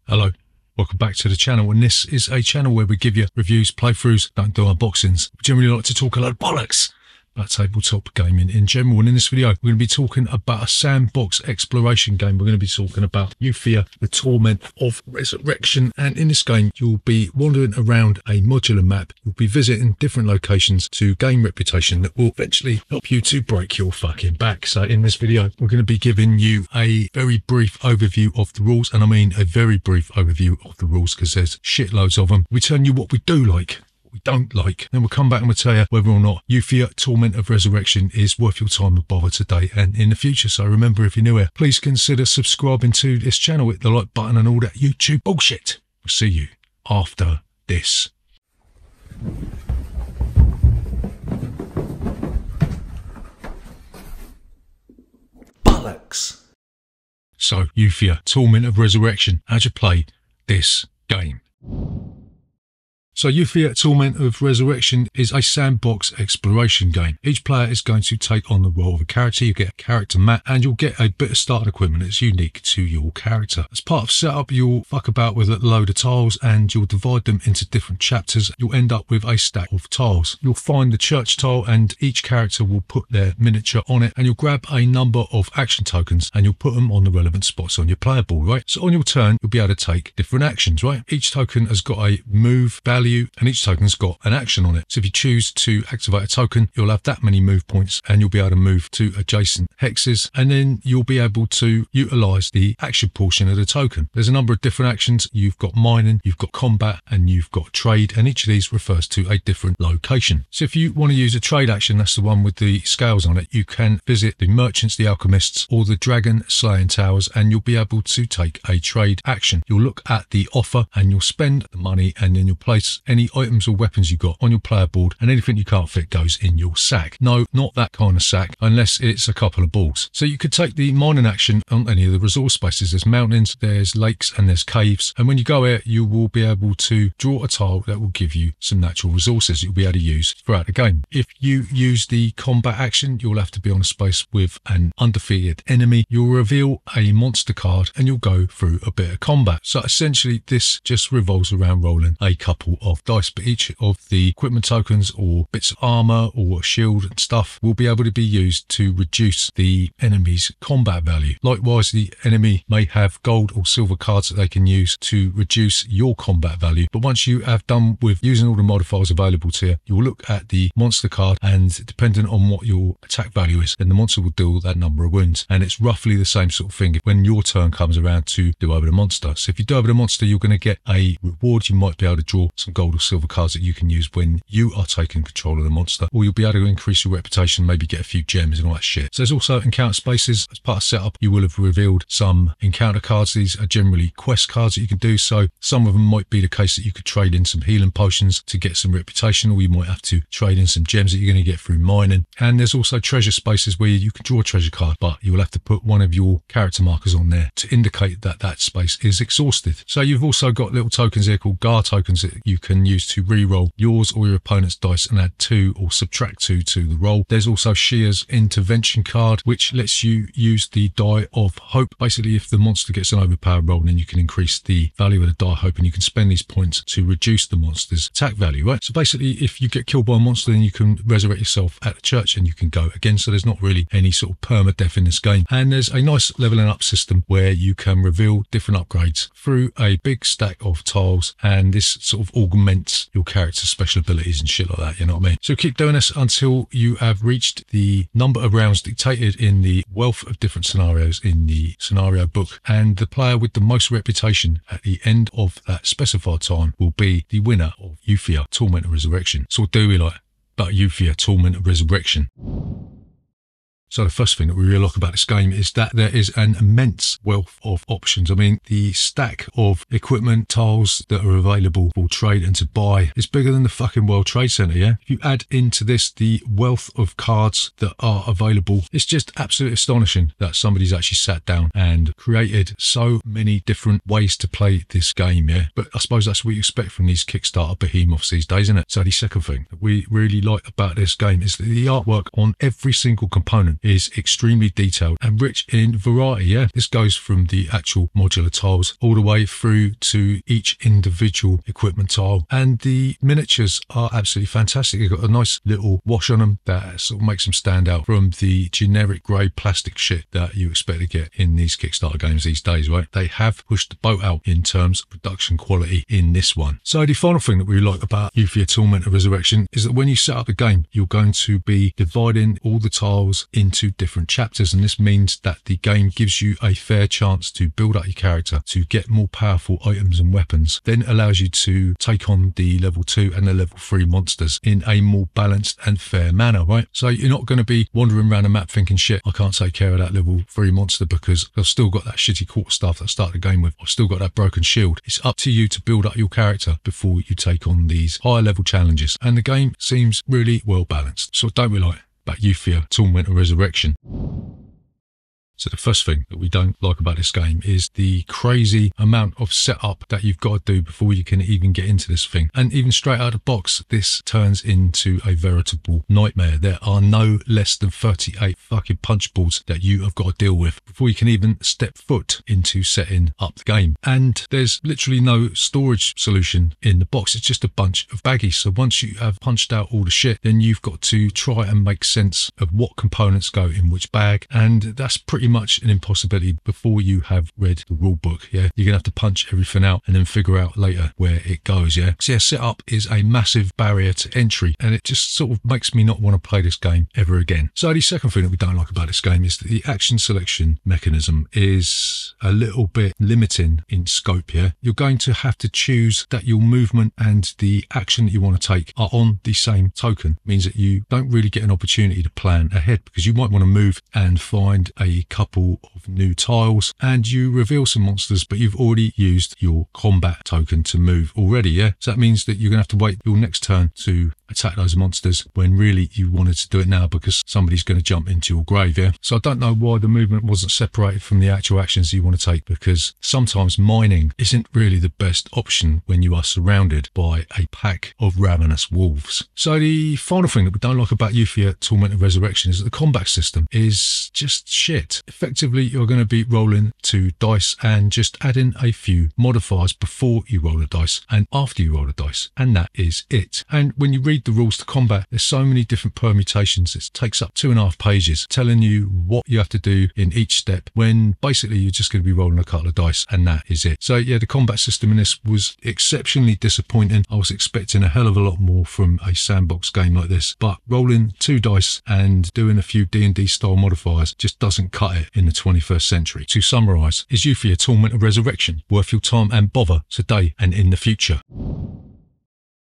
Hello, welcome back to the channel, and this is a channel where we give you reviews, playthroughs, don't do unboxings. We generally like to talk a lot of bollocks about tabletop gaming in general, and in this video we're going to be talking about a sandbox exploration game. We're going to be talking about Euthia Torment of Resurrection, and in this game you'll be wandering around a modular map. You'll be visiting different locations to gain reputation that will eventually help you to break your fucking back. So in this video we're going to be giving you a very brief overview of the rules, and I mean a very brief overview of the rules because there's shitloads of them. We tell you what we do like, we don't like, then we'll come back and we'll tell you whether or not Euthia Torment of Resurrection is worth your time and bother today and in the future. So remember, if you're new here, please consider subscribing to this channel, hit the like button and all that YouTube bullshit. We'll see you after this. Bollocks. So Euthia Torment of Resurrection, how'd you play this game? So Euthia Torment of Resurrection is a sandbox exploration game. Each player is going to take on the role of a character. You get a character map and you'll get a bit of starting equipment that's unique to your character. As part of setup, you'll fuck about with a load of tiles and you'll divide them into different chapters. You'll end up with a stack of tiles. You'll find the church tile and each character will put their miniature on it, and you'll grab a number of action tokens and you'll put them on the relevant spots on your player board, right? So on your turn, you'll be able to take different actions, right? Each token has got a move value and each token's got an action on it. So if you choose to activate a token, you'll have that many move points and you'll be able to move to adjacent hexes, and then you'll be able to utilize the action portion of the token. There's a number of different actions. You've got mining, you've got combat, and you've got trade, and each of these refers to a different location. So if you want to use a trade action, that's the one with the scales on it, you can visit the merchants, the alchemists, or the dragon slaying towers, and you'll be able to take a trade action. You'll look at the offer and you'll spend the money, and then you'll place any items or weapons you got on your player board, and anything you can't fit goes in your sack. No, not that kind of sack, unless it's a couple of balls. So you could take the mining action on any of the resource spaces. There's mountains, there's lakes, and there's caves, and when you go here you will be able to draw a tile that will give you some natural resources you'll be able to use throughout the game. If you use the combat action, you'll have to be on a space with an undefeated enemy. You'll reveal a monster card and you'll go through a bit of combat. So essentially this just revolves around rolling a couple of dice, but each of the equipment tokens or bits of armor or shield and stuff will be able to be used to reduce the enemy's combat value. Likewise, the enemy may have gold or silver cards that they can use to reduce your combat value, but once you have done with using all the modifiers available to you, you will look at the monster card, and depending on what your attack value is, then the monster will deal that number of wounds, and it's roughly the same sort of thing when your turn comes around to do over the monster. So if you do over the monster, you're going to get a reward. You might be able to draw some gold or silver cards that you can use when you are taking control of the monster, or you'll be able to increase your reputation, maybe get a few gems and all that shit. So there's also encounter spaces. As part of setup, you will have revealed some encounter cards. These are generally quest cards that you can do, so some of them might be the case that you could trade in some healing potions to get some reputation, or you might have to trade in some gems that you're going to get through mining. And there's also treasure spaces where you can draw a treasure card, but you will have to put one of your character markers on there to indicate that that space is exhausted. So you've also got little tokens here called GAR tokens that you can use to re-roll yours or your opponent's dice and add 2 or subtract 2 to the roll. There's also Shear's intervention card, which lets you use the die of hope. Basically, if the monster gets an overpowered roll, then you can increase the value of the die hope, and you can spend these points to reduce the monster's attack value, right? So basically, if you get killed by a monster, then you can resurrect yourself at the church and you can go again. So there's not really any sort of permadeath in this game. And there's a nice leveling up system where you can reveal different upgrades through a big stack of tiles, and this sort of augments your character's special abilities and shit like that, you know what I mean? So keep doing this until you have reached the number of rounds dictated in the wealth of different scenarios in the scenario book, and the player with the most reputation at the end of that specified time will be the winner of Euthia Torment of Resurrection. So what do we like about Euthia Torment of Resurrection? So the first thing that we really like about this game is that there is an immense wealth of options. I mean, the stack of equipment tiles that are available for trade and to buy is bigger than the fucking World Trade Center, yeah? If you add into this the wealth of cards that are available, it's just absolutely astonishing that somebody's actually sat down and created so many different ways to play this game, yeah? But I suppose that's what you expect from these Kickstarter behemoths these days, isn't it? So the second thing that we really like about this game is that the artwork on every single component game is extremely detailed and rich in variety. Yeah, this goes from the actual modular tiles all the way through to each individual equipment tile, and the miniatures are absolutely fantastic. You've got a nice little wash on them that sort of makes them stand out from the generic grey plastic shit that you expect to get in these Kickstarter games these days, right? They have pushed the boat out in terms of production quality in this one. So the final thing that we like about Euthia Torment of Resurrection is that when you set up the game, you're going to be dividing all the tiles into different chapters, and this means that the game gives you a fair chance to build up your character, to get more powerful items and weapons, then allows you to take on the level 2 and the level 3 monsters in a more balanced and fair manner, right? So you're not going to be wandering around the map thinking, shit, I can't take care of that level 3 monster because I've still got that shitty quarterstaff that I started the game with. I've still got that broken shield. It's up to you to build up your character before you take on these higher level challenges, and the game seems really well balanced. So what don't we like about Euthia Torment of Resurrection? So the first thing that we don't like about this game is the crazy amount of setup that you've got to do before you can even get into this thing. And even straight out of the box, this turns into a veritable nightmare. There are no less than 38 fucking punch boards that you have got to deal with before you can even step foot into setting up the game. And there's literally no storage solution in the box. It's just a bunch of baggies. So once you have punched out all the shit, then you've got to try and make sense of what components go in which bag. And that's pretty much an impossibility before you have read the rule book. Yeah, you're gonna have to punch everything out and then figure out later where it goes. Yeah, so yeah, setup is a massive barrier to entry, and it just sort of makes me not want to play this game ever again. So the second thing that we don't like about this game is that the action selection mechanism is a little bit limiting in scope. Yeah, you're going to have to choose that your movement and the action that you want to take are on the same token. It means that you don't really get an opportunity to plan ahead, because you might want to move and find a couple of new tiles and you reveal some monsters, but you've already used your combat token to move already. Yeah, so that means that you're gonna have to wait your next turn to attack those monsters when really you wanted to do it now because somebody's going to jump into your grave. Yeah, so I don't know why the movement wasn't separated from the actual actions you want to take, because sometimes mining isn't really the best option when you are surrounded by a pack of ravenous wolves. So the final thing that we don't like about Euthia Torment of Resurrection is that the combat system is just shit. Effectively, you're going to be rolling 2 dice and just adding a few modifiers before you roll the dice and after you roll the dice, and that is it. And when you read the rules to combat, there's so many different permutations. It takes up 2.5 pages telling you what you have to do in each step, when basically you're just going to be rolling a couple of dice and that is it. So yeah, the combat system in this was exceptionally disappointing. I was expecting a hell of a lot more from a sandbox game like this, but rolling 2 dice and doing a few D&D style modifiers just doesn't cut it in the 21st century. To summarise, is Euthia Torment of Resurrection worth your time and bother today and in the future?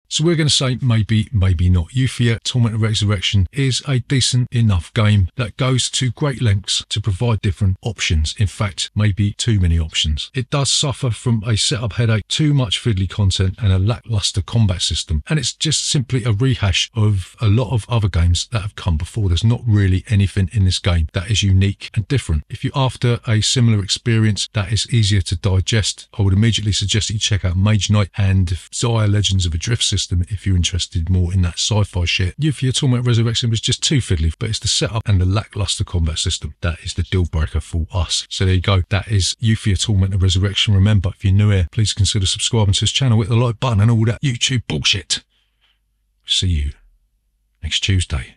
So we're going to say maybe, maybe not. Euthia Torment of Resurrection is a decent enough game that goes to great lengths to provide different options. In fact, maybe too many options. It does suffer from a setup headache, too much fiddly content and a lackluster combat system. And it's just simply a rehash of a lot of other games that have come before. There's not really anything in this game that is unique and different. If you're after a similar experience that is easier to digest, I would immediately suggest that you check out Mage Knight and Xia Legends of Adrift system if you're interested more in that sci-fi shit. Euthia Torment of Resurrection was just too fiddly, but it's the setup and the lackluster combat system that is the deal breaker for us. So there you go. That is Euthia Torment of Resurrection. Remember, if you're new here, please consider subscribing to this channel, hit the like button and all that YouTube bullshit. See you next Tuesday.